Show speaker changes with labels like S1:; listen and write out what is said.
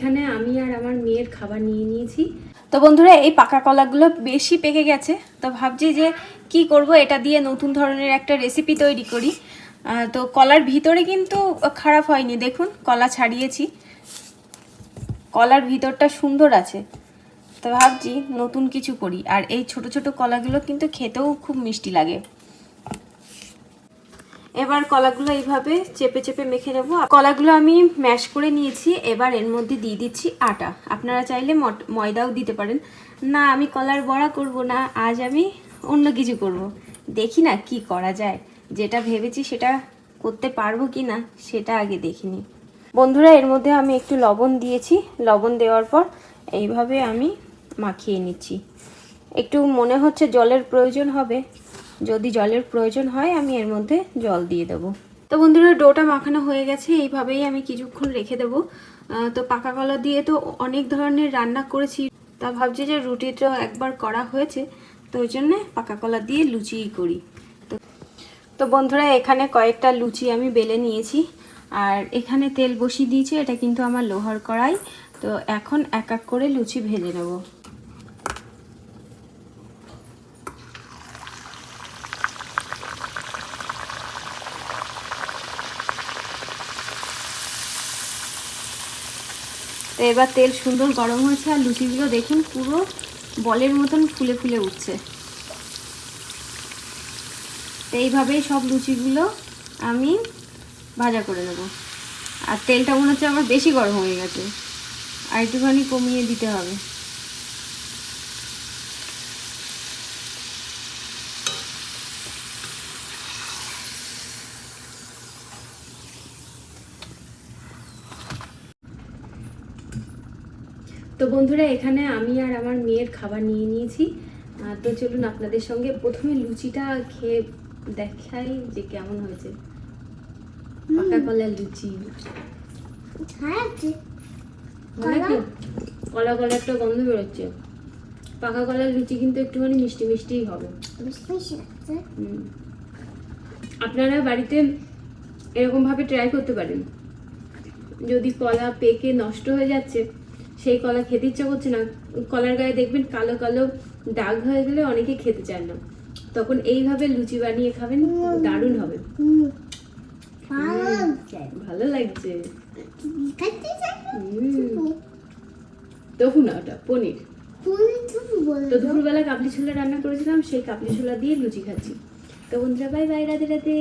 S1: এখানে আমি আর আমার মেয়ের খাবার নিয়ে নিয়েছি। তো বন্ধুরা এই পাকা কলাগুলো বেশি পেকে গেছে, তো ভাবছি যে কি করব, এটা দিয়ে নতুন ধরনের একটা রেসিপি তৈরি করি। তো কলার ভিতরে কিন্তু খারাপ হয়নি, দেখুন কলা ছাড়িয়েছি, কলার ভিতরটা সুন্দর আছে। তো ভাবছি নতুন কিছু করি। আর এই ছোট ছোট কলাগুলো কিন্তু খেতেও খুব মিষ্টি লাগে। এবার কলাগুলো এইভাবে চেপে চেপে মেখে নেব। কলাগুলো আমি ম্যাশ করে নিয়েছি, এবার এর মধ্যে দিয়ে দিচ্ছি আটা। আপনারা চাইলে ময়দাও দিতে পারেন। না, আমি কলার বড়া করব না, আজ আমি অন্য কিছু করব। দেখি না কি করা যায়, যেটা ভেবেছি সেটা করতে পারবো কি না সেটা আগে দেখিনি। বন্ধুরা এর মধ্যে আমি একটু লবণ দিয়েছি, লবণ দেওয়ার পর এইভাবে আমি মাখিয়ে নিচ্ছি। একটু মনে হচ্ছে জলের প্রয়োজন হবে, যদি জলের প্রয়োজন হয় আমি এর মধ্যে জল দিয়ে দেবো। তো বন্ধুরা ডোটা মাখানো হয়ে গেছে, এইভাবেই আমি কিছুক্ষণ রেখে দেবো। তো পাকা কলা দিয়ে তো অনেক ধরনের রান্না করেছি, তা ভাবছি যে রুটিটা একবার করা হয়েছে, তো ওই জন্যে পাকা কলা দিয়ে লুচিই করি। তো বন্ধুরা এখানে কয়েকটা লুচি আমি বেলে নিয়েছি, আর এখানে তেল বসিয়ে দিয়েছি, এটা কিন্তু আমার লোহার কড়াই। তো এখন এক এক করে লুচি ভেজে নেব। তো এবার তেল সুন্দর গরম হয়েছে, আর লুচিগুলো দেখুন পুরো বলের মতন ফুলে ফুলে উঠছে। তো এইভাবেই সব লুচিগুলো আমি ভাজা করে নেব। আর তেলটা মনে হচ্ছে আমার বেশি গরম হয়ে গেছে, আর একটুখানি কমিয়ে দিতে হবে। তো বন্ধুরা এখানে আমি আর আমার মেয়ের খাবার নিয়ে নিয়েছি। তো চলুন আপনাদের সঙ্গে প্রথমে লুচিটা খেয়ে দেখাই যে কেমন হয়েছে। পাকা কলার লুচি, কলা কলা একটা গন্ধ বেরোচ্ছে। পাকা কলার লুচি কিন্তু একটুখানি মিষ্টি মিষ্টিই হবে। আপনারা বাড়িতে এরকম ভাবে ট্রাই করতে পারেন। যদি কলা পেকে নষ্ট হয়ে যাচ্ছে, সেই কলা খেতে ইচ্ছা করছে না, কলার গায়ে দেখবেন কালো কালো দাগ হয়ে গেলে অনেকে খেতে চায় না, তখন এইভাবে লুচি বানিয়ে খাবেন, দারুণ হবে। ভালো লাগছে। tofu না, ওটা পনির। তো দুপুরবেলা কাবলি ছোলা রান্না করেছিলাম, সেই কাবলি ছোলা দিয়ে লুচি খাচ্ছি। তো বন্ধুরা বাই বাই, রাধে রাধে।